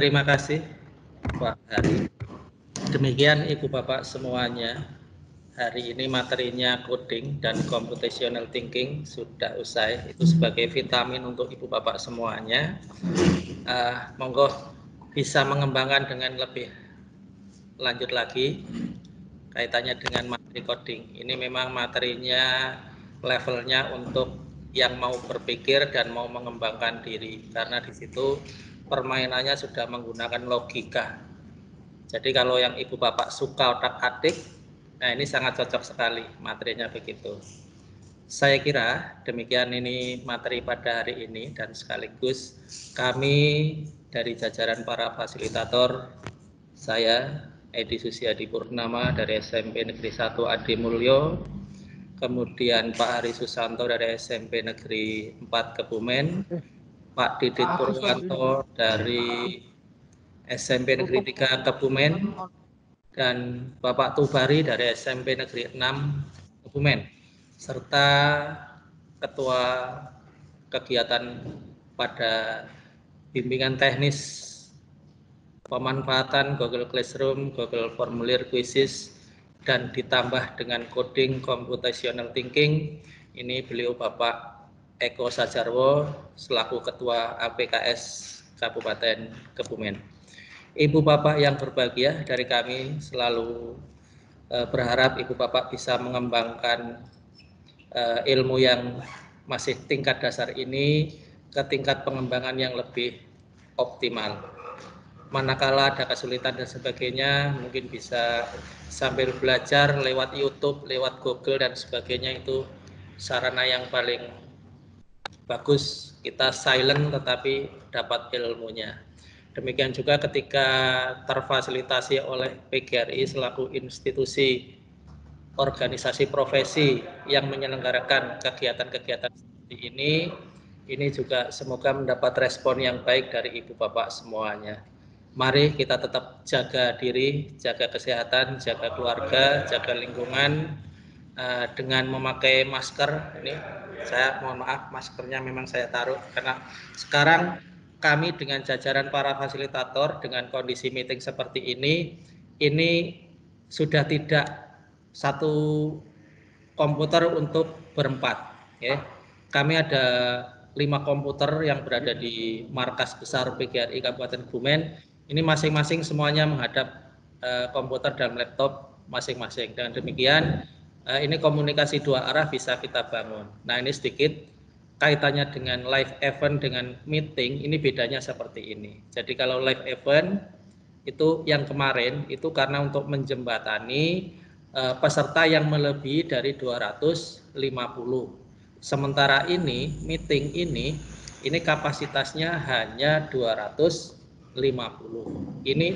Terima kasih Pak Hari. Demikian Ibu Bapak semuanya, hari ini materinya coding dan computational thinking sudah usai. Itu sebagai vitamin untuk Ibu Bapak semuanya. Monggo bisa mengembangkan dengan lebih lanjut lagi kaitannya dengan materi coding. Ini memang materinya levelnya untuk yang mau berpikir dan mau mengembangkan diri, karena di situ permainannya sudah menggunakan logika. Jadi kalau yang Ibu Bapak suka otak-atik, nah ini sangat cocok sekali materinya begitu. Saya kira demikian ini materi pada hari ini, dan sekaligus kami dari jajaran para fasilitator, saya Edi Susiadi Purnama dari SMP Negeri 1 Adi Mulyo, kemudian Pak Hari Susanto dari SMP Negeri 4 Kebumen, Pak Didit Purwanto dari SMP Negeri 3 Kebumen, dan Bapak Tubari dari SMP Negeri 6 Kebumen, serta Ketua Kegiatan pada bimbingan teknis pemanfaatan Google Classroom, Google Formulir Quizzes, dan ditambah dengan coding computational thinking. Ini beliau Bapak Eko Sajarwo selaku Ketua APKS Kabupaten Kebumen. Ibu Bapak yang berbahagia, dari kami selalu berharap Ibu Bapak bisa mengembangkan ilmu yang masih tingkat dasar ini ke tingkat pengembangan yang lebih optimal. Manakala ada kesulitan dan sebagainya, mungkin bisa sambil belajar lewat YouTube, lewat Google dan sebagainya. Itu sarana yang paling bagus, kita silent tetapi dapat ilmunya. Demikian juga ketika terfasilitasi oleh PGRI selaku institusi organisasi profesi yang menyelenggarakan kegiatan-kegiatan seperti ini juga semoga mendapat respon yang baik dari Ibu Bapak semuanya. Mari kita tetap jaga diri, jaga kesehatan, jaga keluarga, jaga lingkungan dengan memakai masker. Ini saya mohon maaf, maskernya memang saya taruh karena sekarang kami dengan jajaran para fasilitator dengan kondisi meeting seperti ini sudah tidak satu komputer untuk berempat. Ya. Kami ada 5 komputer yang berada di markas besar PGRI Kabupaten Kebumen. Ini masing-masing semuanya menghadap komputer dan laptop masing-masing. Dengan demikian ini komunikasi dua arah bisa kita bangun. Nah ini sedikit kaitannya dengan live event dengan meeting, ini bedanya seperti ini. Jadi kalau live event itu yang kemarin itu karena untuk menjembatani peserta yang melebihi dari 250. Sementara ini meeting ini kapasitasnya hanya 250. Ini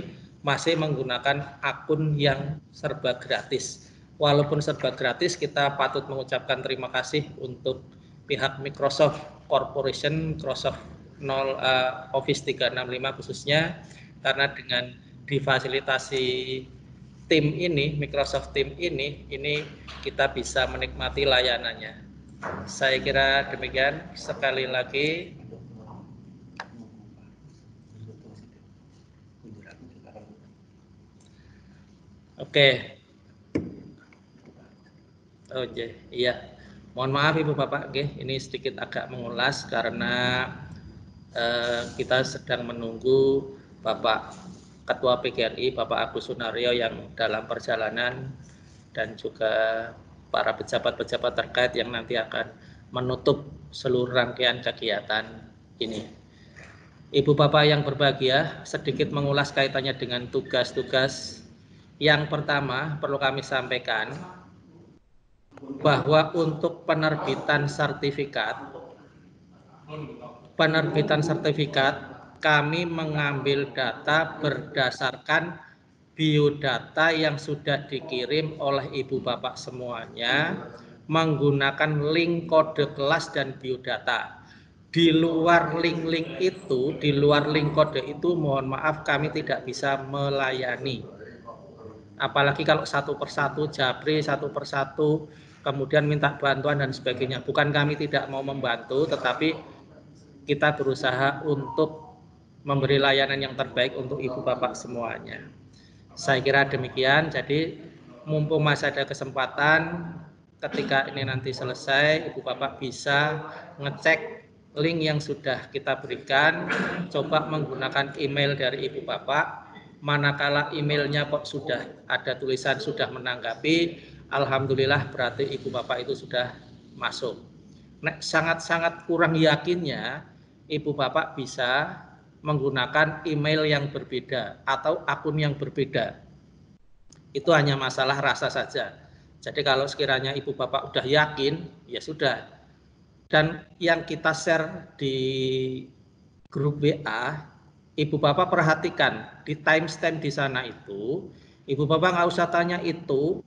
masih menggunakan akun yang serba gratis. Walaupun serba gratis, kita patut mengucapkan terima kasih untuk pihak Microsoft Corporation, Microsoft Office 365 khususnya, karena dengan difasilitasi tim ini, Microsoft Team ini kita bisa menikmati layanannya. Saya kira demikian. Sekali lagi oke. Oh iya. Mohon maaf Ibu Bapak, ini sedikit agak mengulas karena kita sedang menunggu Bapak Ketua PGRI, Bapak Agus Sunaryo yang dalam perjalanan, dan juga para pejabat-pejabat terkait yang nanti akan menutup seluruh rangkaian kegiatan ini. Ibu Bapak yang berbahagia, sedikit mengulas kaitannya dengan tugas-tugas. Yang pertama perlu kami sampaikan bahwa untuk penerbitan sertifikat kami mengambil data berdasarkan biodata yang sudah dikirim oleh Ibu Bapak semuanya menggunakan link kode kelas dan biodata. Di luar link-link itu, di luar link kode itu, mohon maaf kami tidak bisa melayani. Apalagi kalau satu persatu japri, satu persatu kemudian minta bantuan dan sebagainya. Bukan kami tidak mau membantu, tetapi kita berusaha untuk memberi layanan yang terbaik untuk ibu bapak semuanya. Saya kira demikian. Jadi mumpung masih ada kesempatan, ketika ini nanti selesai, ibu bapak bisa ngecek link yang sudah kita berikan, coba menggunakan email dari ibu bapak. Manakala emailnya kok sudah ada tulisan sudah menanggapi, alhamdulillah berarti ibu bapak itu sudah masuk. Nah, sangat-sangat kurang yakinnya ibu bapak bisa menggunakan email yang berbeda atau akun yang berbeda. Itu hanya masalah rasa saja. Jadi kalau sekiranya ibu bapak udah yakin, ya sudah. Dan yang kita share di grup WA, ibu bapak perhatikan di timestamp di sana itu, ibu bapak nggak usah tanya itu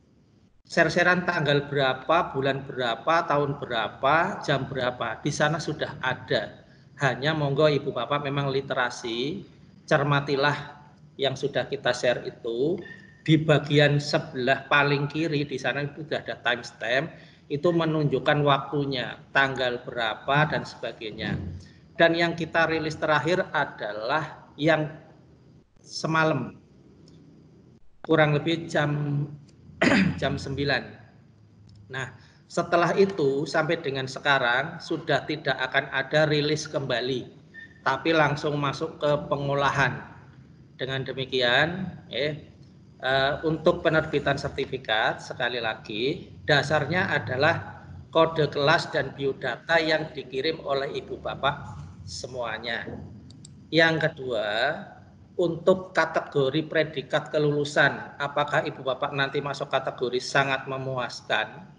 share-sharean tanggal berapa, bulan berapa, tahun berapa, jam berapa. Di sana sudah ada. Hanya monggo ibu bapak memang literasi, cermatilah yang sudah kita share itu. Di bagian sebelah paling kiri di sana itu sudah ada timestamp, itu menunjukkan waktunya, tanggal berapa dan sebagainya. Dan yang kita rilis terakhir adalah yang semalam, kurang lebih jam 9. Nah, setelah itu sampai dengan sekarang sudah tidak akan ada rilis kembali, tapi langsung masuk ke pengolahan. Dengan demikian, untuk penerbitan sertifikat, sekali lagi, dasarnya adalah kode kelas dan biodata yang dikirim oleh ibu bapak semuanya. Yang kedua, untuk kategori predikat kelulusan, apakah ibu bapak nanti masuk kategori sangat memuaskan,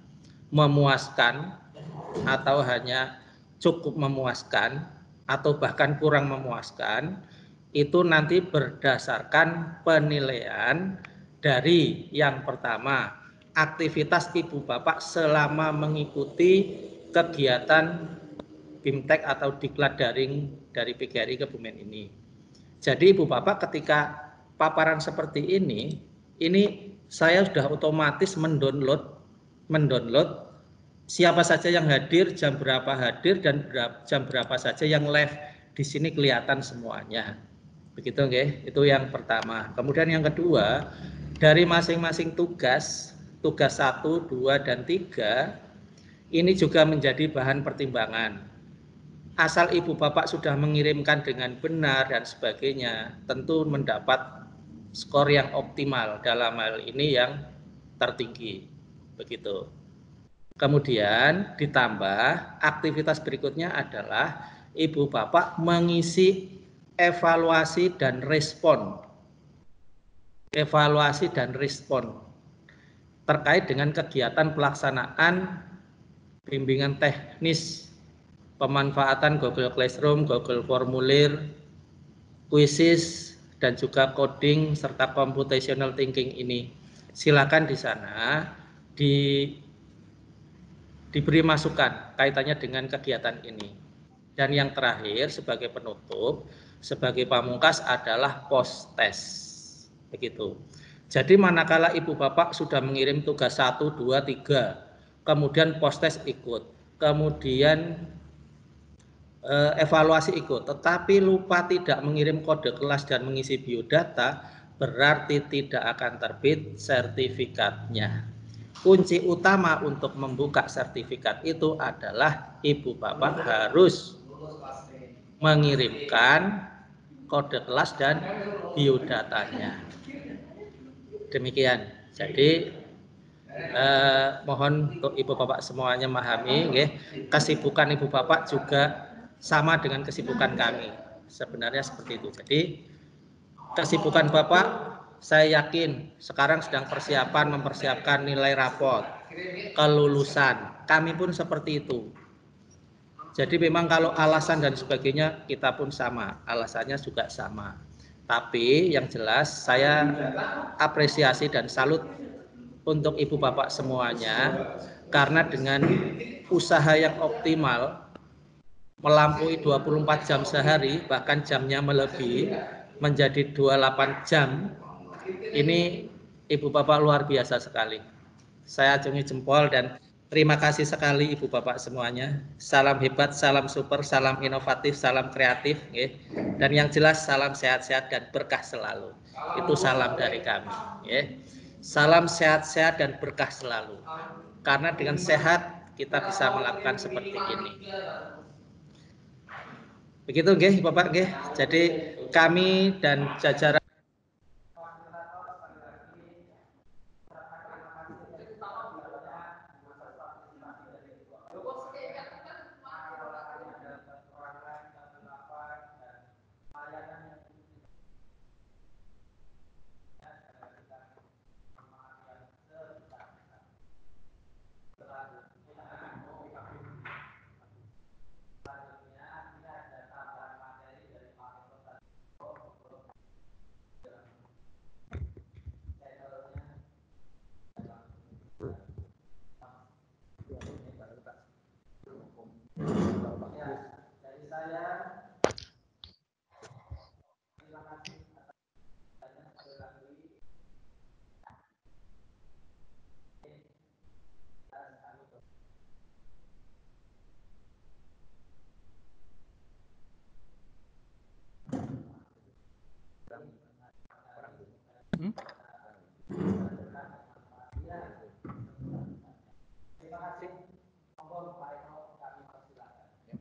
atau hanya cukup memuaskan, atau bahkan kurang memuaskan, itu nanti berdasarkan penilaian dari yang pertama, aktivitas ibu bapak selama mengikuti kegiatan BIMTEK atau Diklat Daring dari PGRI Kebumen ini. Jadi ibu bapak ketika paparan seperti ini saya sudah otomatis mendownload siapa saja yang hadir, jam berapa hadir, dan jam berapa saja yang live. Di sini kelihatan semuanya. Begitu, okay? Itu yang pertama. Kemudian yang kedua, dari masing-masing tugas 1, 2, dan 3, ini juga menjadi bahan pertimbangan. Asal ibu bapak sudah mengirimkan dengan benar dan sebagainya, tentu mendapat skor yang optimal, dalam hal ini yang tertinggi. Begitu. Kemudian ditambah aktivitas berikutnya adalah ibu bapak mengisi evaluasi dan respon. Evaluasi dan respon terkait dengan kegiatan pelaksanaan bimbingan teknis pemanfaatan Google Classroom, Google Formulir, Quizzes, dan juga coding serta computational thinking ini. Silakan di sana diberi masukan kaitannya dengan kegiatan ini. Dan yang terakhir sebagai penutup, sebagai pamungkas adalah post test. Begitu. Jadi manakala ibu bapak sudah mengirim tugas 1, 2, 3, kemudian post test ikut, kemudian evaluasi ikut, tetapi lupa tidak mengirim kode kelas dan mengisi biodata, berarti tidak akan terbit sertifikatnya. Kunci utama untuk membuka sertifikat itu adalah ibu bapak harus mengirimkan kode kelas dan biodatanya. Demikian. Jadi mohon untuk ibu bapak semuanya memahami, kesibukan ibu bapak juga sama dengan kesibukan kami. Sebenarnya seperti itu. Jadi kesibukan bapak, saya yakin sekarang sedang mempersiapkan nilai raport, kelulusan. Kami pun seperti itu. Jadi memang kalau alasan dan sebagainya kita pun sama, alasannya juga sama. Tapi yang jelas saya apresiasi dan salut untuk ibu bapak semuanya, karena dengan usaha yang optimal, melampaui 24 jam sehari, bahkan jamnya melebihi menjadi 28 jam, ini ibu bapak luar biasa sekali. Saya acungi jempol dan Terima kasih sekali Ibu Bapak semuanya. Salam hebat, salam super, salam inovatif, salam kreatif, ya. Dan yang jelas salam sehat-sehat dan berkah selalu. Itu salam dari kami. Ya. Salam sehat-sehat dan berkah selalu. Karena dengan sehat kita bisa melakukan seperti ini. Begitu nggih Bapak nggih. Jadi kami dan jajaran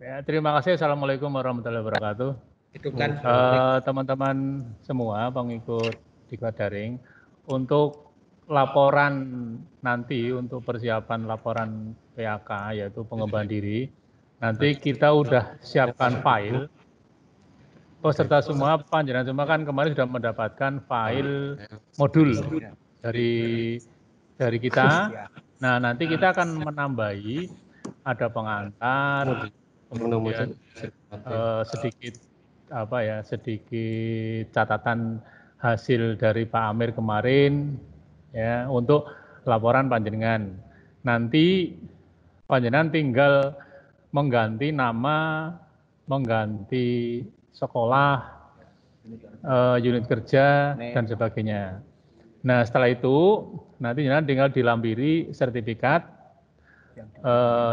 Ya, terima kasih. Assalamualaikum warahmatullahi wabarakatuh. Teman-teman semua pengikut Diklat Daring, untuk laporan nanti, untuk persiapan laporan PAK yaitu pengembangan diri, nanti kita udah siapkan file. Peserta semua, panjenengan semua kan kemarin sudah mendapatkan file modul dari kita. Nah, nanti kita akan menambahi, ada pengantar, kemudian sedikit catatan hasil dari Pak Amir kemarin, ya, untuk laporan panjenengan. Nanti panjenengan tinggal mengganti nama, mengganti sekolah, unit kerja, dan sebagainya. Nah, setelah itu nanti jenengan tinggal dilampiri sertifikat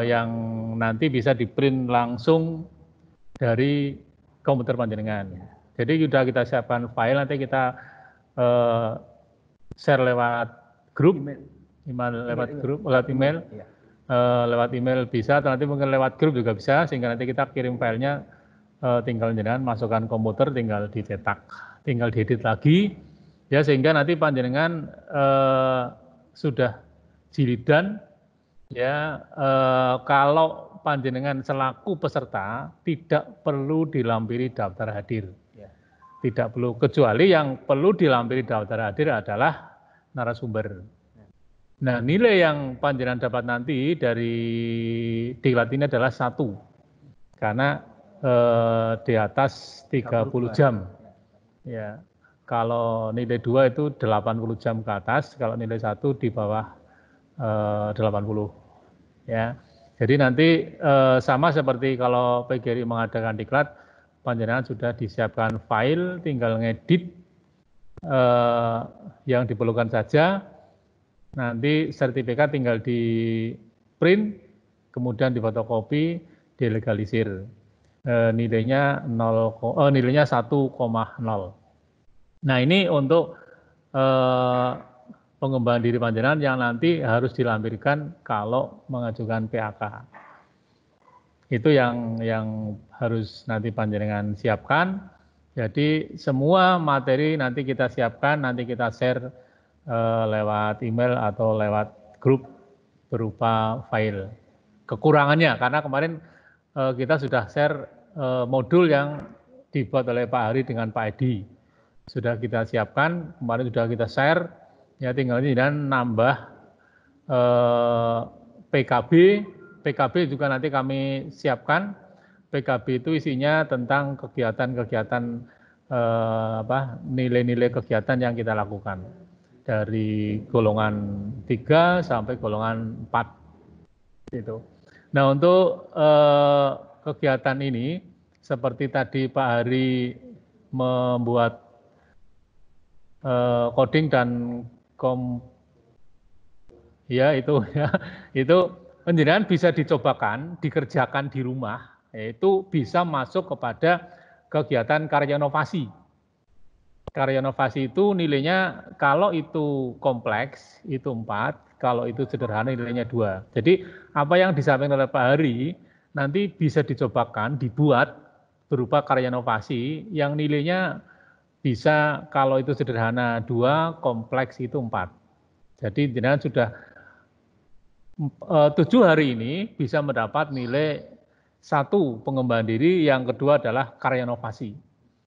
yang nanti bisa di-print langsung dari komputer panjenengan. Jadi sudah kita siapkan file, nanti kita share lewat grup, lewat email bisa, atau nanti mungkin lewat grup juga bisa, sehingga nanti kita kirim filenya, tinggal jenengan masukkan komputer, tinggal dicetak, tinggal diedit lagi, ya, sehingga nanti panjenengan sudah jilidan, ya. Kalau panjenengan selaku peserta tidak perlu dilampiri daftar hadir, tidak perlu, kecuali yang perlu dilampiri daftar hadir adalah narasumber. Nah, nilai yang panjenengan dapat nanti dari diklat ini adalah 1, karena di atas 30 jam. Ya, kalau nilai 2 itu 80 jam ke atas, kalau nilai 1 di bawah 80. Ya, jadi nanti sama seperti kalau PGRI mengadakan diklat, panjenengan sudah disiapkan file, tinggal ngedit yang diperlukan saja. Nanti sertifikat tinggal di print, kemudian difotokopi, dilegalisir. Nilainya 1,0. Nah, ini untuk pengembangan diri panjenengan yang nanti harus dilampirkan kalau mengajukan PAK. Itu yang harus nanti panjenengan siapkan. Jadi semua materi nanti kita siapkan, nanti kita share lewat email atau lewat grup berupa file. Kekurangannya, karena kemarin kita sudah share modul yang dibuat oleh Pak Hari dengan Pak Edi. Sudah kita siapkan, kemarin sudah kita share, ya, tinggal ini dan nambah PKB juga nanti kami siapkan. PKB itu isinya tentang kegiatan-kegiatan nilai-nilai kegiatan yang kita lakukan dari golongan 3 sampai golongan 4 itu. Nah, untuk kegiatan ini seperti tadi Pak Hari membuat coding dan itu Penjenengan bisa dicobakan, dikerjakan di rumah, yaitu bisa masuk kepada kegiatan karya inovasi. Karya inovasi itu nilainya kalau itu kompleks itu 4, kalau itu sederhana nilainya 2. Jadi apa yang disampaikan oleh Pak Hari nanti bisa dicobakan, dibuat berupa karya inovasi yang nilainya bisa kalau itu sederhana 2, kompleks itu 4. Jadi jenengan sudah 7 hari ini bisa mendapat nilai 1 pengembangan diri, yang kedua adalah karya inovasi.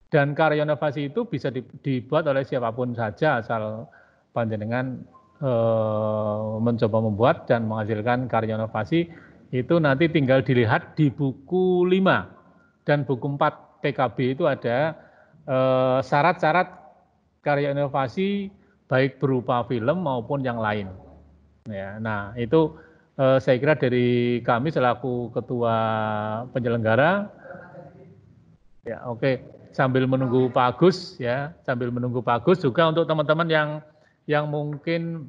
Dan karya inovasi itu bisa dibuat oleh siapapun saja asal panjenengan mencoba membuat dan menghasilkan karya inovasi. Itu nanti tinggal dilihat di buku 5 dan buku 4 PKB itu ada syarat-syarat karya inovasi baik berupa film maupun yang lain. Ya, nah itu saya kira dari kami selaku ketua penyelenggara. Ya, oke. Sambil menunggu Pak Agus ya, sambil menunggu Pak Agus juga untuk teman-teman yang mungkin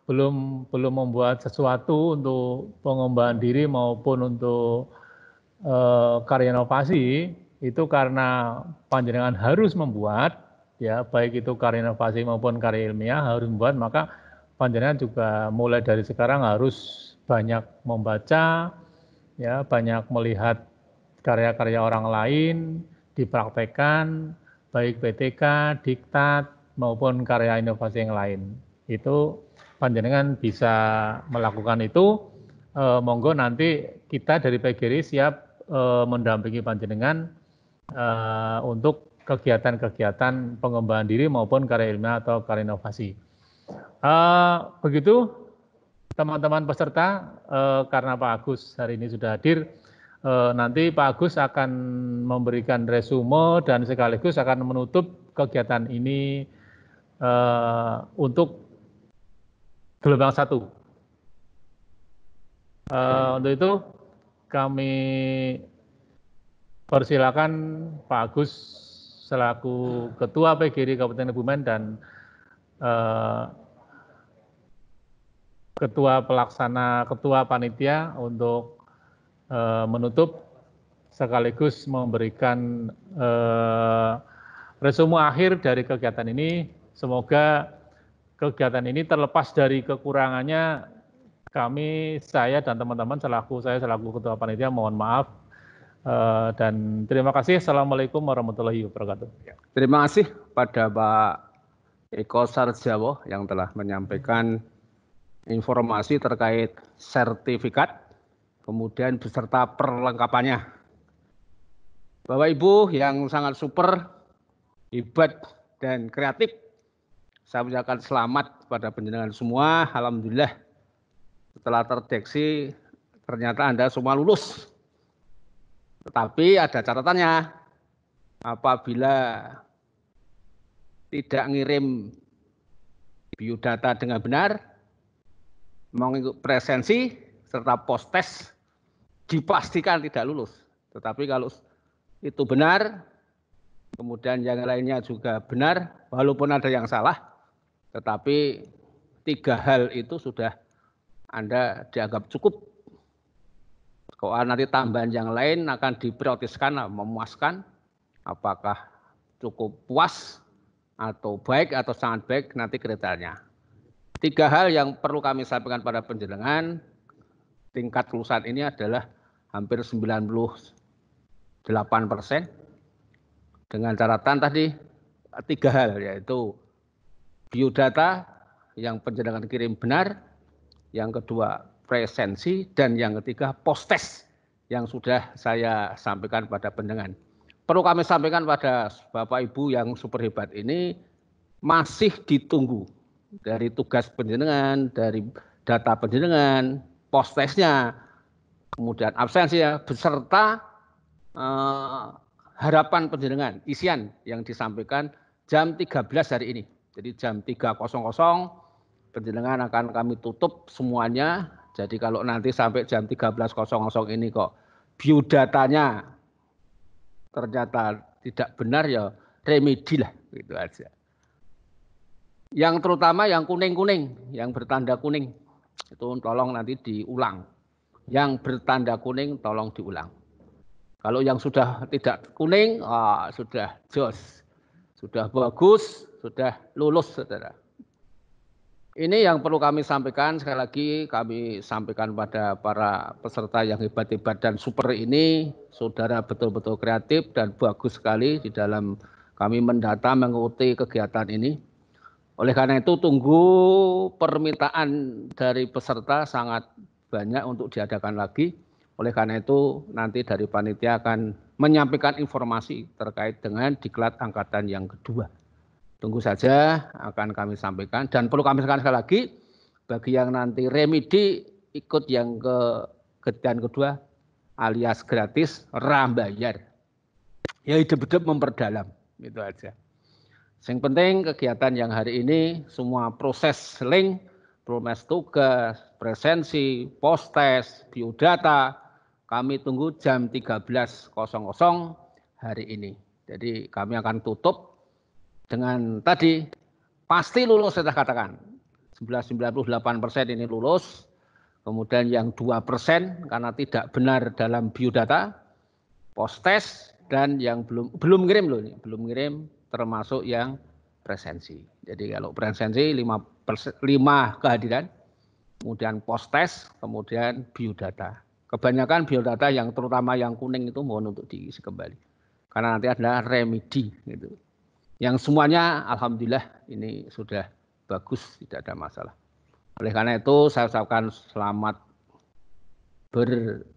belum membuat sesuatu untuk pengembangan diri maupun untuk karya inovasi, itu karena panjenengan harus membuat ya, baik itu karya inovasi maupun karya ilmiah harus membuat, maka panjenengan juga mulai dari sekarang harus banyak membaca ya, banyak melihat karya-karya orang lain, dipraktekkan, baik PTK, diktat, maupun karya inovasi yang lain. Itu panjenengan bisa melakukan itu, monggo nanti kita dari PGRI siap mendampingi panjenengan untuk kegiatan-kegiatan pengembangan diri maupun karya ilmiah atau karya inovasi. Begitu teman-teman peserta, karena Pak Agus hari ini sudah hadir, nanti Pak Agus akan memberikan resume dan sekaligus akan menutup kegiatan ini untuk gelombang 1. Untuk itu kami persilakan Pak Agus selaku Ketua PGRI Kabupaten Kebumen dan Ketua Panitia untuk menutup sekaligus memberikan resume akhir dari kegiatan ini. Semoga kegiatan ini terlepas dari kekurangannya, saya dan teman-teman selaku Ketua Panitia mohon maaf. Dan terima kasih. Assalamualaikum warahmatullahi wabarakatuh. Terima kasih pada Pak Eko Sarjawo yang telah menyampaikan informasi terkait sertifikat, kemudian beserta perlengkapannya. Bapak Ibu yang sangat super, hebat, dan kreatif, saya ucapkan selamat pada panjenengan semua. Alhamdulillah, setelah terdeteksi ternyata Anda semua lulus. Tetapi ada catatannya, apabila tidak ngirim biodata dengan benar, mengikuti presensi serta post test, dipastikan tidak lulus. Tetapi kalau itu benar, kemudian yang lainnya juga benar, walaupun ada yang salah, tetapi 3 hal itu sudah Anda dianggap cukup. Kalau nanti tambahan yang lain akan diprioritaskan, memuaskan, apakah cukup puas, atau baik, atau sangat baik, nanti kriterianya. 3 hal yang perlu kami sampaikan pada panjenengan, tingkat kelulusan ini adalah hampir 98%, dengan catatan tadi 3 hal, yaitu biodata yang panjenengan kirim benar, yang kedua presensi, dan yang ketiga post test yang sudah saya sampaikan pada panjenengan. Perlu kami sampaikan pada Bapak Ibu yang super hebat ini, masih ditunggu dari tugas panjenengan, dari data panjenengan, post testnya, kemudian absensinya, beserta harapan panjenengan, isian yang disampaikan jam 13 hari ini. Jadi jam 3.00 panjenengan akan kami tutup semuanya. Jadi kalau nanti sampai jam 13.00 ini kok biodatanya ternyata tidak benar, ya remedi lah, gitu aja. Yang terutama yang kuning-kuning, yang bertanda kuning, Itu tolong nanti diulang. Yang bertanda kuning tolong diulang. Kalau yang sudah tidak kuning, sudah jos, sudah bagus, sudah lulus, saudara. Ini yang perlu kami sampaikan, sekali lagi kami sampaikan pada para peserta yang hebat-hebat dan super ini, saudara betul-betul kreatif dan bagus sekali di dalam kami mendata mengikuti kegiatan ini. Oleh karena itu tunggu permintaan dari peserta sangat banyak untuk diadakan lagi. Oleh karena itu nanti dari panitia akan menyampaikan informasi terkait dengan diklat angkatan yang kedua. Tunggu saja akan kami sampaikan dan perlu kami sampaikan sekali lagi bagi yang nanti remedi ikut yang kegiatan kedua alias gratis rambayar. Ya hidup-hidup memperdalam itu aja. Yang penting kegiatan yang hari ini semua proses link, proses tugas, presensi, post-test, biodata kami tunggu jam 13.00 hari ini. Jadi kami akan tutup dengan tadi pasti lulus saya katakan 98% ini lulus, kemudian yang 2% karena tidak benar dalam biodata, post test dan yang belum ngirim loh, belum ngirim termasuk yang presensi. Jadi kalau presensi 5 kehadiran, kemudian post test, kemudian biodata. Kebanyakan biodata yang terutama yang kuning itu mohon untuk diisi kembali karena nanti adalah remedi gitu. Yang semuanya alhamdulillah ini sudah bagus, tidak ada masalah. Oleh karena itu saya ucapkan selamat berdiklat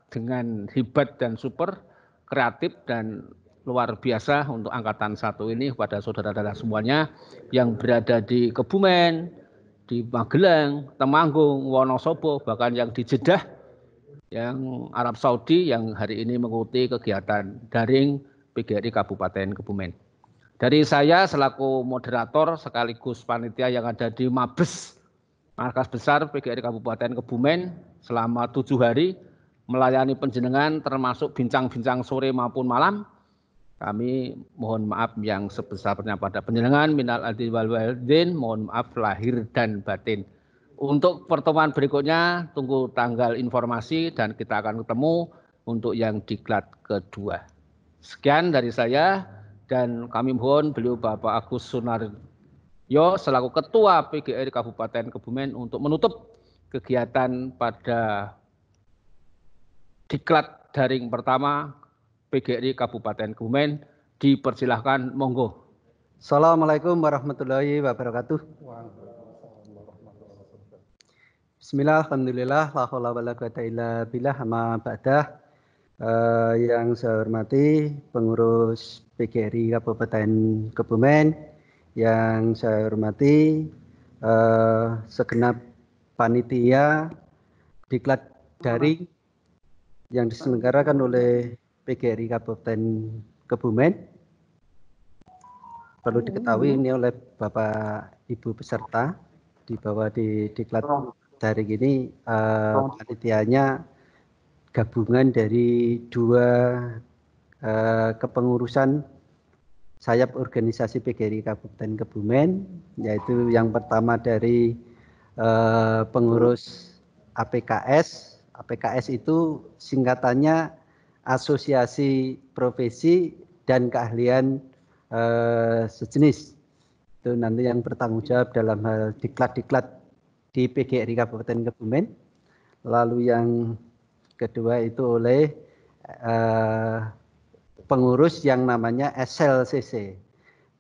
dengan hebat dan super, kreatif dan luar biasa untuk angkatan 1 ini kepada saudara-saudara semuanya yang berada di Kebumen, di Magelang, Temanggung, Wonosobo, bahkan yang di Jeddah, yang Arab Saudi yang hari ini mengikuti kegiatan daring PGRI Kabupaten Kebumen. Dari saya selaku moderator sekaligus panitia yang ada di Mabes, Markas Besar PGRI Kabupaten Kebumen selama 7 hari melayani panjenengan termasuk bincang-bincang sore maupun malam. Kami mohon maaf yang sebesar-besarnya pada panjenengan, minal aidin wal walidin, mohon maaf lahir dan batin. Untuk pertemuan berikutnya tunggu tanggal informasi dan kita akan ketemu untuk yang diklat kedua. Sekian dari saya dan kami mohon beliau Bapak Agus Sunaryo selaku Ketua PGRI Kabupaten Kebumen untuk menutup kegiatan pada diklat daring pertama PGRI Kabupaten Kebumen. Dipersilahkan, monggo. Assalamualaikum warahmatullahi wabarakatuh. Bismillah, alhamdulillah, la haula wala quwata illa billah, amma ba'dah. Yang saya hormati pengurus PGRI Kabupaten Kebumen, yang saya hormati segenap panitia diklat daring yang diselenggarakan oleh PGRI Kabupaten Kebumen. Perlu diketahui ini oleh Bapak Ibu peserta di bawah di diklat daring ini panitianya gabungan dari 2 kepengurusan sayap organisasi PGRI Kabupaten Kebumen, yaitu yang pertama dari pengurus APKS. APKS itu singkatannya Asosiasi Profesi dan Keahlian Sejenis. Itu nanti yang bertanggung jawab dalam hal diklat-diklat di PGRI Kabupaten Kebumen. Lalu yang kedua itu oleh pengurus yang namanya SLCC.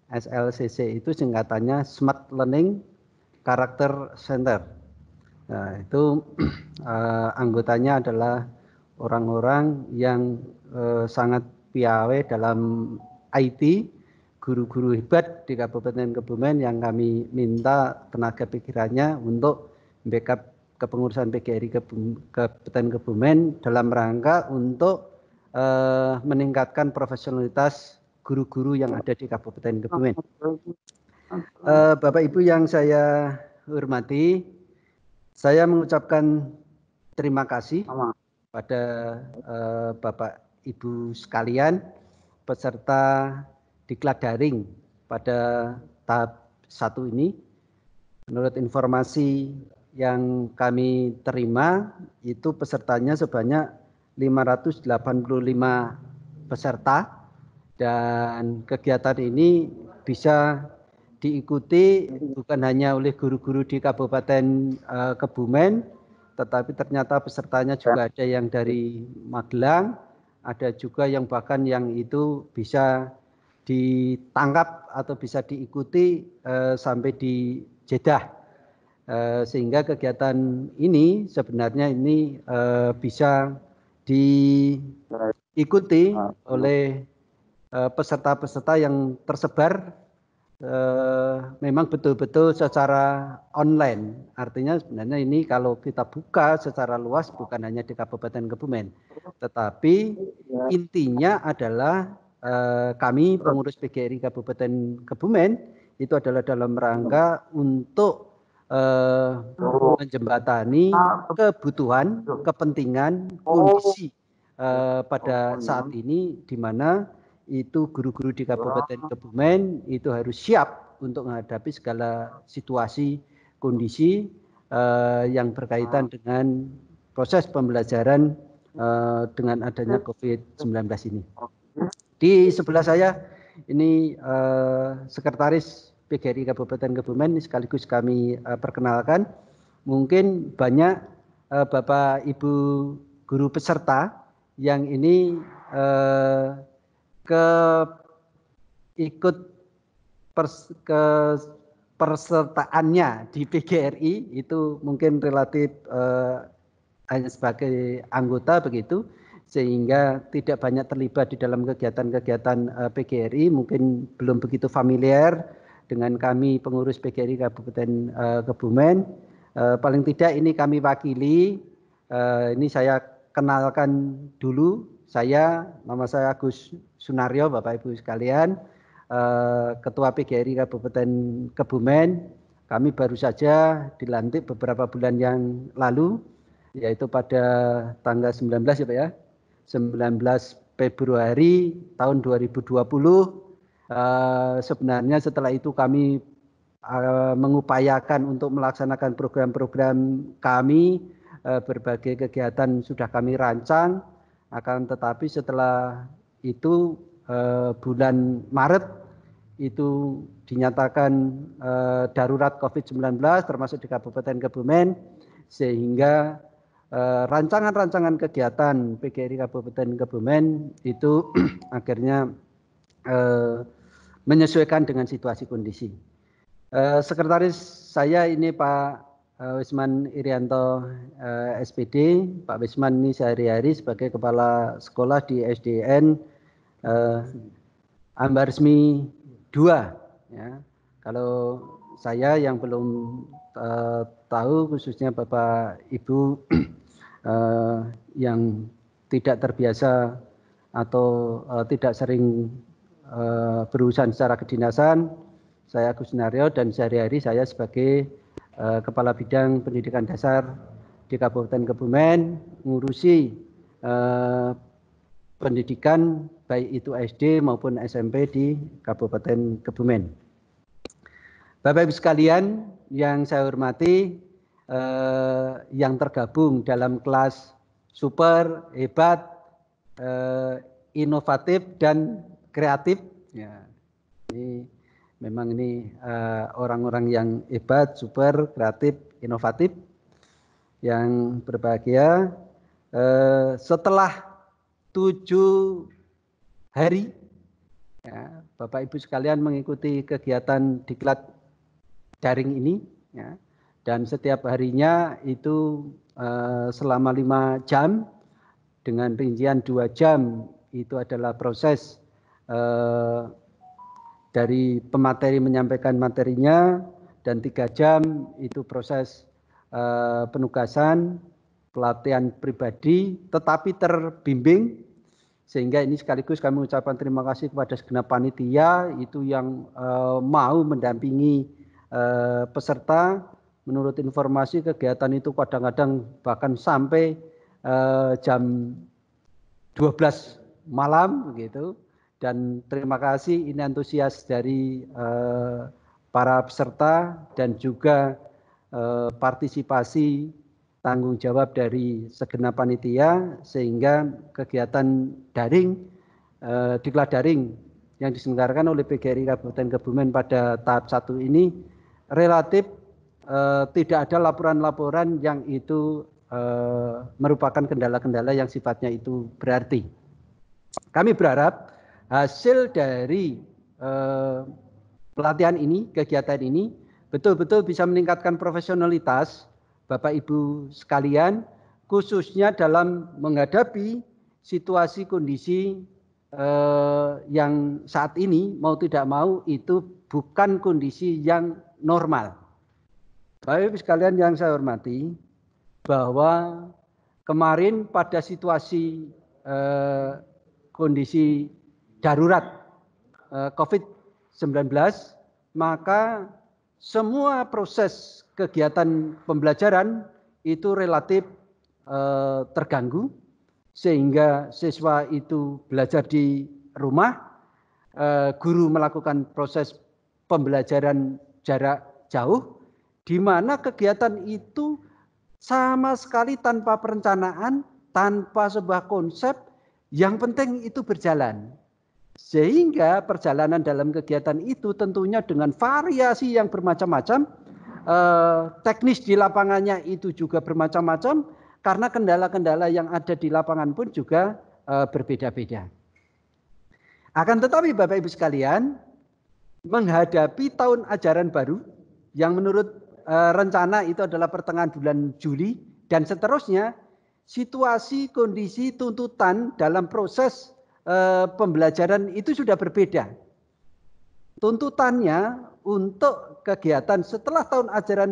SLCC itu singkatannya Smart Learning Character Center. Nah, itu anggotanya adalah orang-orang yang sangat piawai dalam IT, guru-guru hebat di Kabupaten Kebumen yang kami minta tenaga pikirannya untuk backup kepengurusan PGRI Kabupaten Kebumen dalam rangka untuk meningkatkan profesionalitas guru-guru yang ada di Kabupaten Kebumen. Bapak Ibu yang saya hormati, saya mengucapkan terima kasih pada Bapak Ibu sekalian peserta diklat daring pada tahap 1 ini. menurut informasi yang kami terima itu pesertanya sebanyak 585 peserta, dan kegiatan ini bisa diikuti bukan hanya oleh guru-guru di Kabupaten Kebumen, tetapi ternyata pesertanya juga ada yang dari Magelang, ada juga yang bahkan yang itu bisa ditangkap atau bisa diikuti sampai di Jeddah. Sehingga kegiatan ini sebenarnya ini bisa diikuti oleh peserta-peserta yang tersebar memang betul-betul secara online. Artinya sebenarnya ini kalau kita buka secara luas bukan hanya di Kabupaten Kebumen, tetapi intinya adalah kami pengurus PGRI Kabupaten Kebumen itu adalah dalam rangka untuk menjembatani kebutuhan, kepentingan, kondisi pada saat ini di mana itu guru-guru di Kabupaten Kebumen itu harus siap untuk menghadapi segala situasi, kondisi yang berkaitan dengan proses pembelajaran dengan adanya COVID-19 ini. Di sebelah saya ini Sekretaris PGRI Kabupaten Kebumen, sekaligus kami perkenalkan. Mungkin banyak Bapak Ibu guru peserta yang ini persertaannya di PGRI itu mungkin relatif hanya sebagai anggota begitu, sehingga tidak banyak terlibat di dalam kegiatan-kegiatan PGRI, mungkin belum begitu familiar dengan kami pengurus PGRI Kabupaten Kebumen. Paling tidak ini kami wakili, ini saya kenalkan dulu. Nama saya Agus Sunaryo, Bapak Ibu sekalian, Ketua PGRI Kabupaten Kebumen. Kami baru saja dilantik beberapa bulan yang lalu, yaitu pada tanggal 19 ya Pak ya, 19 Februari tahun 2020. Sebenarnya setelah itu kami mengupayakan untuk melaksanakan program-program kami, berbagai kegiatan sudah kami rancang. Akan tetapi setelah itu bulan Maret itu dinyatakan darurat COVID-19 termasuk di Kabupaten Kebumen, sehingga rancangan-rancangan kegiatan PGRI Kabupaten Kebumen itu akhirnya menyesuaikan dengan situasi kondisi. Sekretaris saya ini Pak Wisman Irianto SPD. Pak Wisman ini sehari-hari sebagai kepala sekolah di SDN Ambaresmi 2. Ya. Kalau saya yang belum tahu, khususnya Bapak Ibu yang tidak terbiasa atau tidak sering berurusan secara kedinasan, saya Agus Sunaryo, dan sehari-hari saya sebagai Kepala Bidang Pendidikan Dasar di Kabupaten Kebumen, ngurusi pendidikan baik itu SD maupun SMP di Kabupaten Kebumen. Bapak Ibu sekalian yang saya hormati, yang tergabung dalam kelas super, hebat, inovatif dan kreatif, ya, ini memang ini orang-orang yang hebat, super, kreatif, inovatif, yang berbahagia. Setelah 7 hari, ya, Bapak Ibu sekalian mengikuti kegiatan diklat daring ini, ya, dan setiap harinya itu selama 5 jam, dengan rincian 2 jam itu adalah proses dari pemateri menyampaikan materinya, dan 3 jam itu proses penugasan, pelatihan pribadi, tetapi terbimbing. Sehingga ini sekaligus kami ucapkan terima kasih kepada segenap panitia itu yang mau mendampingi peserta. Menurut informasi kegiatan itu kadang-kadang bahkan sampai jam 12 malam begitu. Dan terima kasih ini antusias dari para peserta dan juga partisipasi tanggung jawab dari segenap panitia sehingga kegiatan daring, diklat daring yang diselenggarakan oleh PGRI Kabupaten Kebumen pada tahap 1 ini relatif tidak ada laporan-laporan yang itu merupakan kendala-kendala yang sifatnya itu berarti. Kami berharap hasil dari pelatihan ini, kegiatan ini betul-betul bisa meningkatkan profesionalitas Bapak Ibu sekalian, khususnya dalam menghadapi situasi kondisi yang saat ini mau tidak mau itu bukan kondisi yang normal. Bapak Ibu sekalian yang saya hormati, bahwa kemarin pada situasi kondisi darurat COVID-19, maka semua proses kegiatan pembelajaran itu relatif terganggu, sehingga siswa itu belajar di rumah, guru melakukan proses pembelajaran jarak jauh, di mana kegiatan itu sama sekali tanpa perencanaan, tanpa sebuah konsep, yang penting itu berjalan. Sehingga perjalanan dalam kegiatan itu tentunya dengan variasi yang bermacam-macam, teknis di lapangannya itu juga bermacam-macam, karena kendala-kendala yang ada di lapangan pun juga berbeda-beda. Akan tetapi Bapak Ibu sekalian, menghadapi tahun ajaran baru yang menurut rencana itu adalah pertengahan bulan Juli dan seterusnya, situasi, kondisi, tuntutan dalam proses pembelajaran itu sudah berbeda. Tuntutannya untuk kegiatan setelah tahun ajaran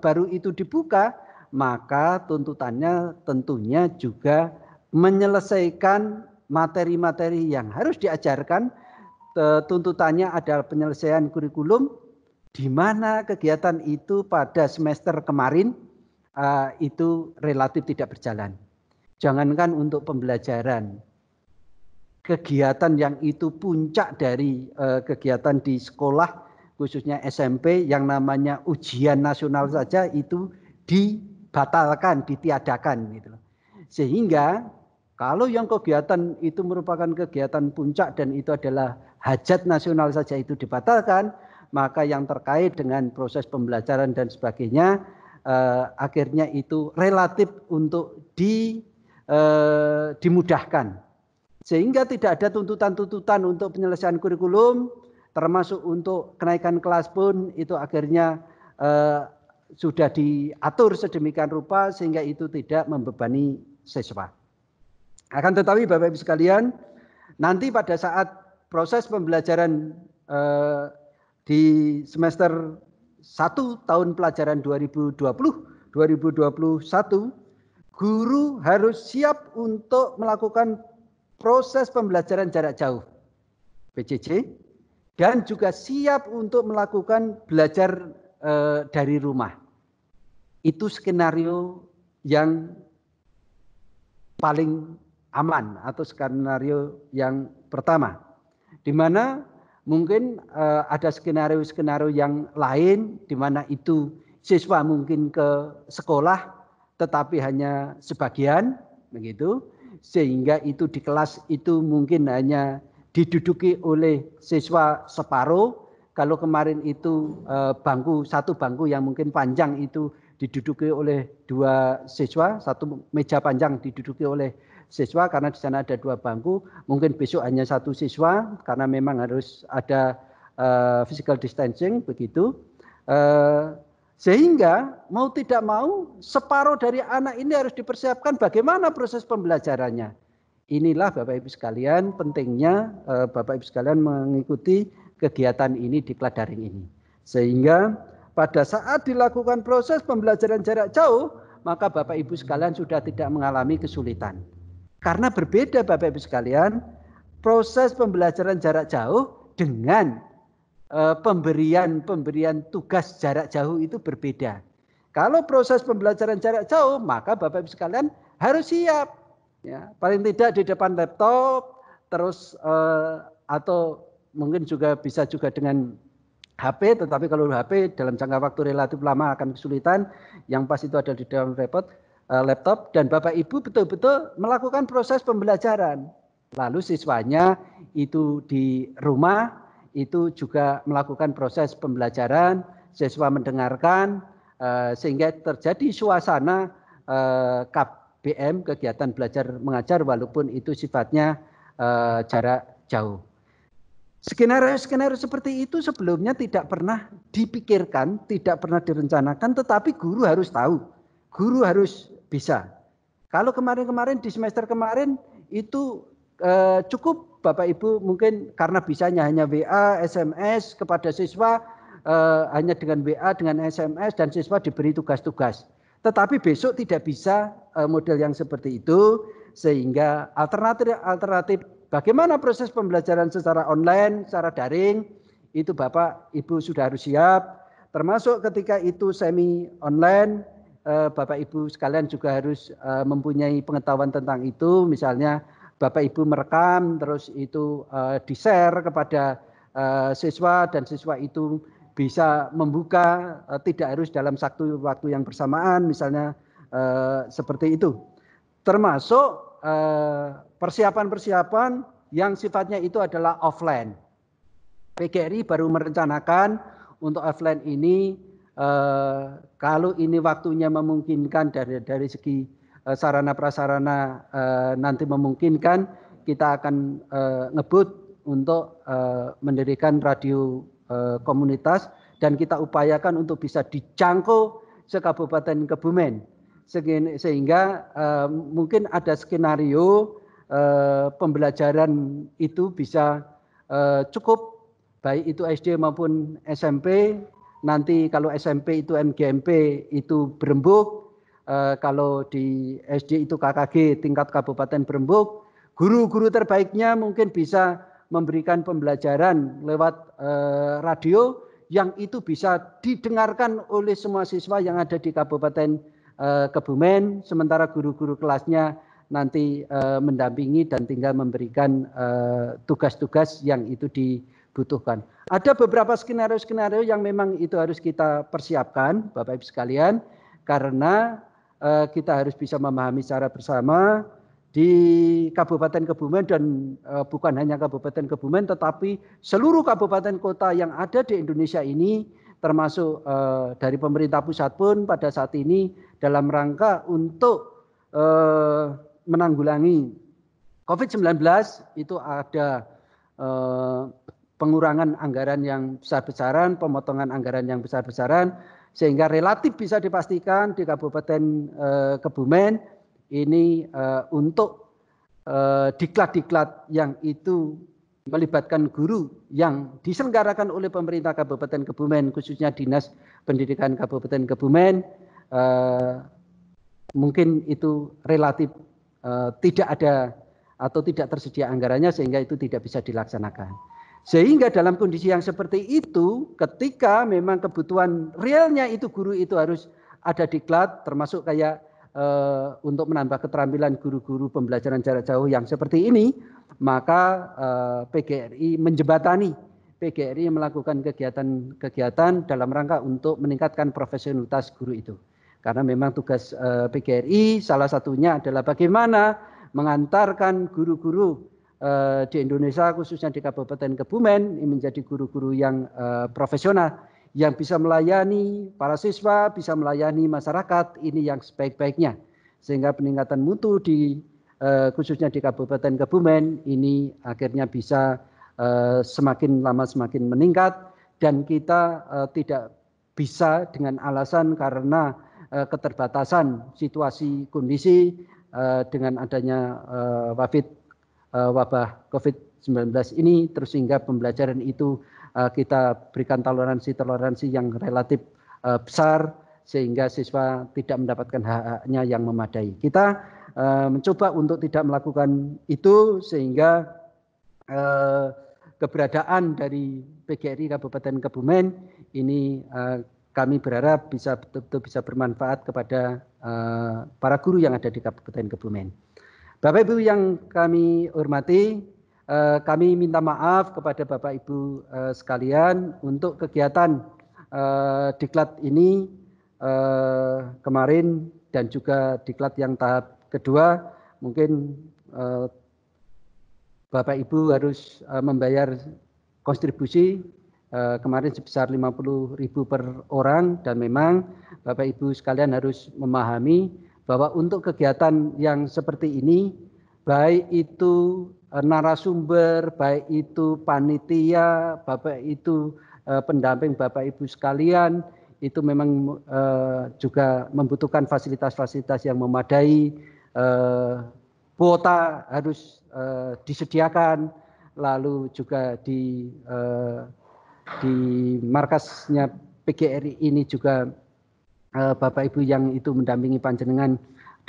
baru itu dibuka, maka tuntutannya tentunya juga menyelesaikan materi-materi yang harus diajarkan. Tuntutannya adalah penyelesaian kurikulum, di mana kegiatan itu pada semester kemarin itu relatif tidak berjalan. Jangankan untuk pembelajaran, kegiatan yang itu puncak dari kegiatan di sekolah, khususnya SMP, yang namanya ujian nasional saja itu dibatalkan, ditiadakan gitu. Sehingga kalau yang kegiatan itu merupakan kegiatan puncak dan itu adalah hajat nasional saja itu dibatalkan, maka yang terkait dengan proses pembelajaran dan sebagainya akhirnya itu relatif untuk dimudahkan. Sehingga tidak ada tuntutan-tuntutan untuk penyelesaian kurikulum, termasuk untuk kenaikan kelas pun itu akhirnya sudah diatur sedemikian rupa sehingga itu tidak membebani siswa. Akan tetapi Bapak Ibu sekalian, nanti pada saat proses pembelajaran di semester 1 tahun pelajaran 2020-2021, guru harus siap untuk melakukan proses pembelajaran jarak jauh PJJ dan juga siap untuk melakukan belajar dari rumah. Itu skenario yang paling aman atau skenario yang pertama, di mana mungkin ada skenario-skenario yang lain di mana itu siswa mungkin ke sekolah tetapi hanya sebagian begitu, sehingga itu di kelas itu mungkin hanya diduduki oleh siswa separuh. Kalau kemarin itu satu bangku yang mungkin panjang itu diduduki oleh 2 siswa, satu meja panjang diduduki oleh siswa karena di sana ada 2 bangku, mungkin besok hanya 1 siswa karena memang harus ada physical distancing begitu. Sehingga mau tidak mau separuh dari anak ini harus dipersiapkan bagaimana proses pembelajarannya. Inilah Bapak Ibu sekalian pentingnya Bapak Ibu sekalian mengikuti kegiatan ini di diklat daring ini. Sehingga pada saat dilakukan proses pembelajaran jarak jauh, maka Bapak Ibu sekalian sudah tidak mengalami kesulitan. Karena berbeda Bapak Ibu sekalian, proses pembelajaran jarak jauh dengan pemberian tugas jarak jauh itu berbeda. Kalau proses pembelajaran jarak jauh, maka Bapak Ibu sekalian harus siap. Ya, paling tidak di depan laptop, terus atau mungkin juga bisa juga dengan HP, tetapi kalau HP dalam jangka waktu relatif lama akan kesulitan. Yang pas itu ada di dalam laptop, dan Bapak Ibu betul-betul melakukan proses pembelajaran. Lalu siswanya itu di rumah itu juga melakukan proses pembelajaran, siswa mendengarkan, sehingga terjadi suasana KBM, kegiatan belajar mengajar, walaupun itu sifatnya jarak jauh. Skenario-skenario seperti itu sebelumnya tidak pernah dipikirkan, tidak pernah direncanakan, tetapi guru harus tahu, guru harus bisa. Kalau kemarin-kemarin di semester kemarin itu cukup Bapak Ibu mungkin karena bisanya hanya WA, SMS kepada siswa, hanya dengan WA, dengan SMS, dan siswa diberi tugas-tugas. Tetapi besok tidak bisa model yang seperti itu, sehingga alternatif bagaimana proses pembelajaran secara online, secara daring, itu Bapak Ibu sudah harus siap. Termasuk ketika itu semi online, Bapak Ibu sekalian juga harus mempunyai pengetahuan tentang itu. Misalnya Bapak Ibu merekam, terus itu di-share kepada siswa, dan siswa itu bisa membuka, tidak harus dalam satu waktu yang bersamaan, misalnya seperti itu. Termasuk persiapan-persiapan yang sifatnya itu adalah offline. PGRI baru merencanakan untuk offline ini, kalau ini waktunya memungkinkan dari segi sarana prasarana nanti memungkinkan, kita akan ngebut untuk mendirikan radio komunitas, dan kita upayakan untuk bisa dijangkau se-Kabupaten Kebumen. Sehingga mungkin ada skenario pembelajaran itu bisa cukup, baik itu SD maupun SMP. Nanti kalau SMP itu MGMP itu berembuk, kalau di SD itu KKG tingkat Kabupaten berembuk. Guru-guru terbaiknya mungkin bisa memberikan pembelajaran lewat radio yang itu bisa didengarkan oleh semua siswa yang ada di Kabupaten Kebumen, sementara guru-guru kelasnya nanti mendampingi dan tinggal memberikan tugas-tugas yang itu dibutuhkan. Ada beberapa skenario-skenario yang memang itu harus kita persiapkan, Bapak Ibu sekalian, karena kita harus bisa memahami secara bersama di Kabupaten Kebumen, dan bukan hanya Kabupaten Kebumen, tetapi seluruh kabupaten kota yang ada di Indonesia ini, termasuk dari pemerintah pusat pun pada saat ini dalam rangka untuk menanggulangi COVID-19 itu ada pengurangan anggaran yang besar-besaran, pemotongan anggaran yang besar-besaran, sehingga relatif bisa dipastikan di Kabupaten Kebumen ini untuk diklat-diklat yang itu melibatkan guru yang diselenggarakan oleh pemerintah Kabupaten Kebumen, khususnya Dinas Pendidikan Kabupaten Kebumen, mungkin itu relatif tidak ada atau tidak tersedia anggarannya, sehingga itu tidak bisa dilaksanakan. Sehingga dalam kondisi yang seperti itu, ketika memang kebutuhan realnya itu guru itu harus ada diklat, termasuk kayak untuk menambah keterampilan guru-guru pembelajaran jarak jauh yang seperti ini, maka PGRI menjembatani, PGRI melakukan kegiatan-kegiatan dalam rangka untuk meningkatkan profesionalitas guru itu. Karena memang tugas PGRI salah satunya adalah bagaimana mengantarkan guru-guru di Indonesia, khususnya di Kabupaten Kebumen, ini menjadi guru-guru yang profesional, yang bisa melayani para siswa, bisa melayani masyarakat ini yang sebaik-baiknya, sehingga peningkatan mutu di khususnya di Kabupaten Kebumen ini akhirnya bisa semakin lama semakin meningkat, dan kita tidak bisa dengan alasan karena keterbatasan situasi kondisi dengan adanya wabah COVID-19 ini, terus sehingga pembelajaran itu kita berikan toleransi yang relatif besar, sehingga siswa tidak mendapatkan hak-haknya yang memadai. Kita mencoba untuk tidak melakukan itu, sehingga keberadaan dari PGRI Kabupaten Kebumen ini kami berharap bisa betul-betul bisa bermanfaat kepada para guru yang ada di Kabupaten Kebumen. Bapak Ibu yang kami hormati, kami minta maaf kepada Bapak Ibu sekalian untuk kegiatan diklat ini kemarin dan juga diklat yang tahap kedua mungkin Bapak Ibu harus membayar kontribusi kemarin sebesar 50.000 per orang, dan memang Bapak Ibu sekalian harus memahami bahwa untuk kegiatan yang seperti ini, baik itu narasumber, baik itu panitia, bapak itu pendamping Bapak Ibu sekalian, itu memang juga membutuhkan fasilitas-fasilitas yang memadai, kuota harus disediakan, lalu juga di markasnya PGRI ini juga Bapak Ibu yang itu mendampingi panjenengan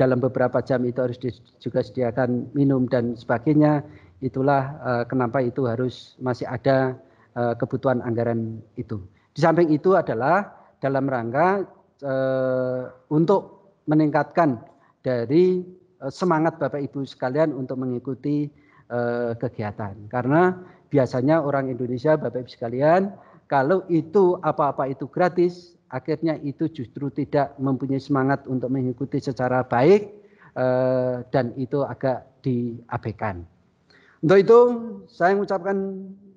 dalam beberapa jam itu harus juga sediakan minum dan sebagainya. Itulah kenapa itu harus masih ada kebutuhan anggaran itu. Di samping itu adalah dalam rangka untuk meningkatkan dari semangat Bapak Ibu sekalian untuk mengikuti kegiatan. Karena biasanya orang Indonesia, Bapak Ibu sekalian, kalau itu apa-apa itu gratis, akhirnya itu justru tidak mempunyai semangat untuk mengikuti secara baik dan itu agak diabaikan. Untuk itu saya mengucapkan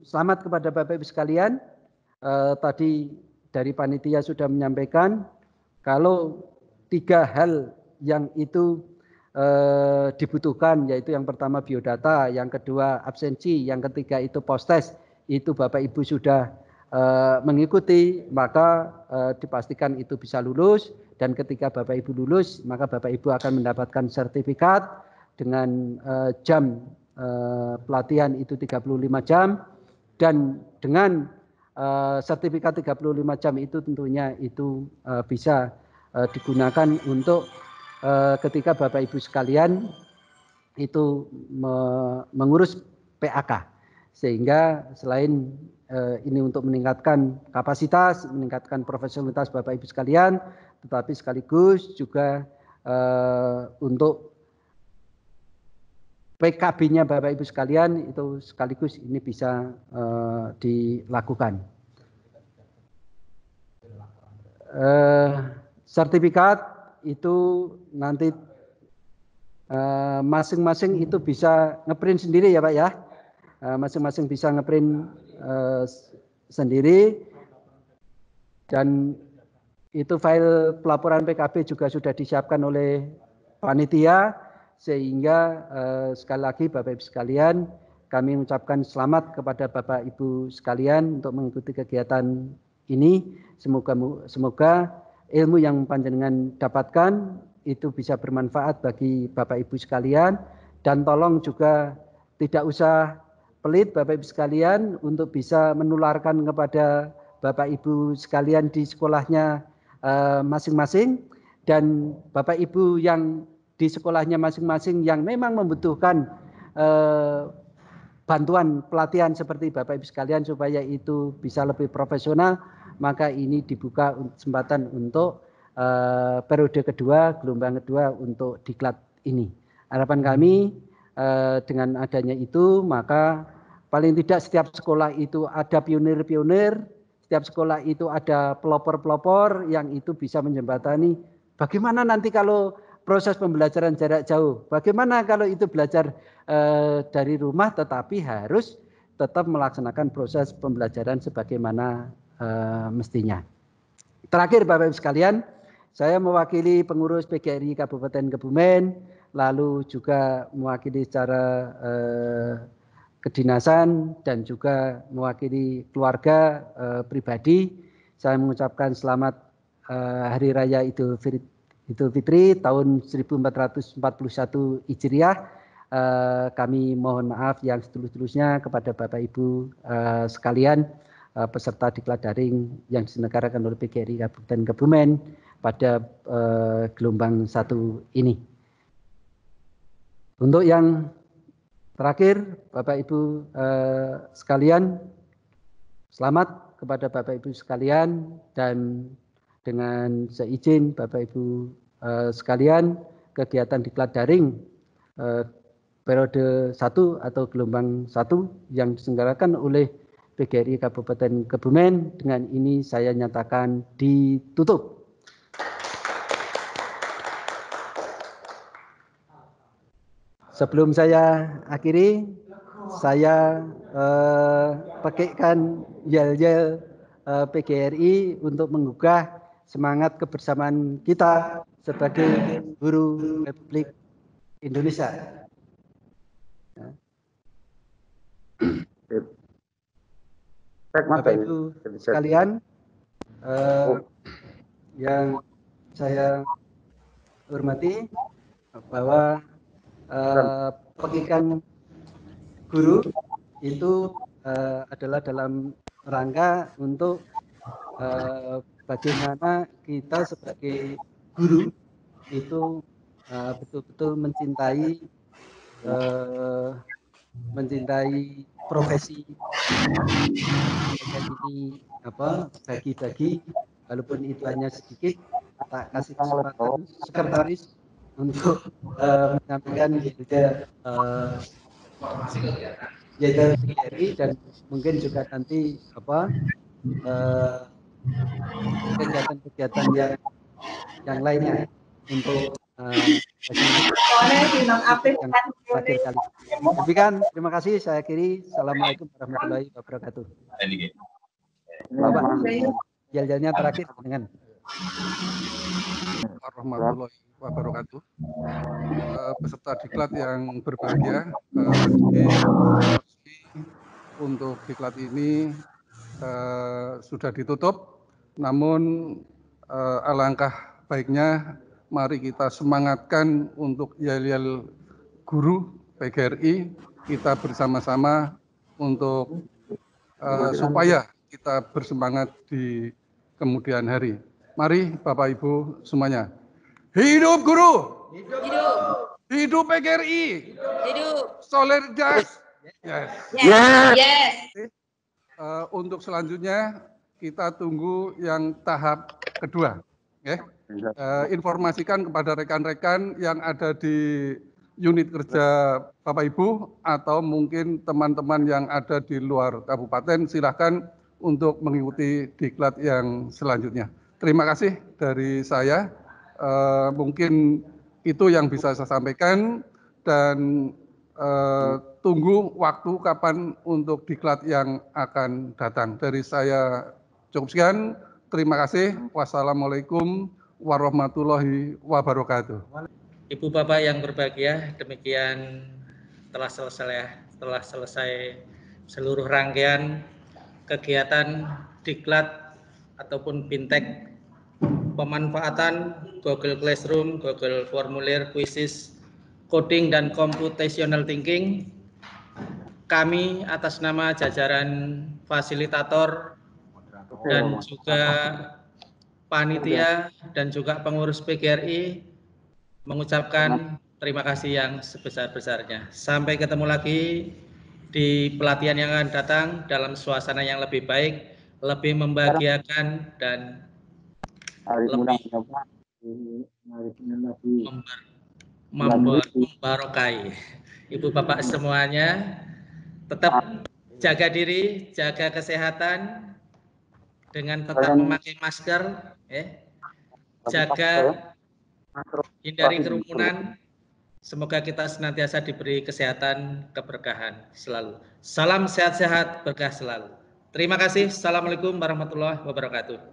selamat kepada Bapak Ibu sekalian. Tadi dari panitia sudah menyampaikan kalau 3 hal yang itu dibutuhkan, yaitu yang pertama biodata, yang kedua absensi, yang ketiga itu post-test, itu Bapak Ibu sudah mengikuti, maka dipastikan itu bisa lulus, dan ketika Bapak Ibu lulus, maka Bapak Ibu akan mendapatkan sertifikat dengan jam pelatihan itu 35 jam, dan dengan sertifikat 35 jam itu tentunya itu bisa digunakan untuk ketika Bapak Ibu sekalian itu mengurus PAK, sehingga selain ini untuk meningkatkan kapasitas, meningkatkan profesionalitas Bapak Ibu sekalian, tetapi sekaligus juga untuk PKB-nya Bapak Ibu sekalian itu sekaligus ini bisa dilakukan. Sertifikat itu nanti masing-masing itu bisa ngeprint sendiri ya Pak ya, masing-masing bisa ngeprint sendiri, dan itu file pelaporan PKB juga sudah disiapkan oleh panitia, sehingga sekali lagi Bapak Ibu sekalian, kami mengucapkan selamat kepada Bapak Ibu sekalian untuk mengikuti kegiatan ini. Semoga ilmu yang panjenengan dapatkan itu bisa bermanfaat bagi Bapak Ibu sekalian, dan tolong juga tidak usah pelit Bapak Ibu sekalian untuk bisa menularkan kepada Bapak Ibu sekalian di sekolahnya masing-masing, dan Bapak Ibu yang di sekolahnya masing-masing yang memang membutuhkan bantuan pelatihan seperti Bapak Ibu sekalian supaya itu bisa lebih profesional, maka ini dibuka kesempatan untuk periode kedua, gelombang kedua untuk diklat ini. Harapan kami dengan adanya itu, maka paling tidak setiap sekolah itu ada pionir-pionir, setiap sekolah itu ada pelopor-pelopor yang itu bisa menjembatani bagaimana nanti kalau proses pembelajaran jarak jauh, bagaimana kalau itu belajar dari rumah tetapi harus tetap melaksanakan proses pembelajaran sebagaimana mestinya. Terakhir Bapak Ibu sekalian, saya mewakili pengurus PGRI Kabupaten Kebumen, lalu juga mewakili secara kedinasan dan juga mewakili keluarga pribadi. Saya mengucapkan selamat Hari Raya Idul Fitri tahun 1441 Hijriah. Kami mohon maaf yang setulus-tulusnya kepada Bapak Ibu sekalian peserta diklat daring yang diselenggarakan oleh PGRI Kabupaten Kebumen pada gelombang 1 ini. Untuk yang terakhir, Bapak Ibu sekalian, selamat kepada Bapak Ibu sekalian, dan dengan seizin Bapak Ibu sekalian, kegiatan diklat daring periode 1 atau gelombang 1 yang diselenggarakan oleh PGRI Kabupaten Kebumen. Dengan ini saya nyatakan ditutup. Sebelum saya akhiri, saya pakaikan yel-yel PGRI untuk menggugah semangat kebersamaan kita sebagai guru Republik Indonesia. Bapak Ibu sekalian, yang saya hormati, bahwa pendidikan guru itu adalah dalam rangka untuk bagaimana kita sebagai guru itu betul-betul mencintai profesi ini, bagi-bagi, walaupun itu hanya sedikit, tak kasih kesempatan sekretaris untuk menyampaikan yaitu PGRI, dan mungkin juga nanti kegiatan-kegiatan yang lainnya untuk akhir kali. Demikian, terima kasih. Saya akhiri. Assalamualaikum warahmatullahi wabarakatuh. Bapak, yel-yelnya terakhir dengan warahmatullahi wabarakatuh. Peserta diklat yang berbahagia, untuk diklat ini sudah ditutup, namun alangkah baiknya mari kita semangatkan untuk yel-yel guru PGRI, kita bersama-sama untuk supaya kita bersemangat di kemudian hari. Mari Bapak Ibu semuanya. Hidup guru! Hidup! Hidup PGRI! Hidup! Solidaritas! Yes! Yes! Yes! Untuk selanjutnya kita tunggu yang tahap kedua. Informasikan kepada rekan-rekan yang ada di unit kerja Bapak Ibu atau mungkin teman-teman yang ada di luar kabupaten, silakan untuk mengikuti diklat yang selanjutnya. Terima kasih dari saya. Mungkin itu yang bisa saya sampaikan, dan tunggu waktu kapan untuk diklat yang akan datang. Dari saya cukup sekian. Terima kasih. Wassalamualaikum warahmatullahi wabarakatuh. Ibu Bapak yang berbahagia, demikian telah selesai seluruh rangkaian kegiatan diklat ataupun bintek pemanfaatan Google Classroom, Google Formulir, Quizzes, Coding dan Computational Thinking. Kami atas nama jajaran fasilitator dan juga panitia dan juga pengurus PGRI mengucapkan terima kasih yang sebesar-besarnya. Sampai ketemu lagi di pelatihan yang akan datang dalam suasana yang lebih baik, lebih membahagiakan, dan lebih membarokai. Ibu Bapak semuanya tetap jaga diri, jaga kesehatan dengan tetap memakai masker, jaga hindari kerumunan. Semoga kita senantiasa diberi kesehatan, keberkahan selalu. Salam sehat-sehat, berkah selalu. Terima kasih. Assalamualaikum warahmatullahi wabarakatuh.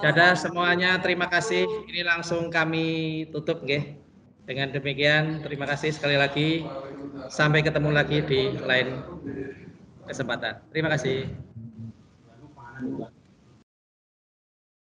Dadah semuanya, terima kasih. Ini langsung kami tutup, nggih. Dengan demikian, terima kasih sekali lagi. Sampai ketemu lagi di lain kesempatan. Terima kasih.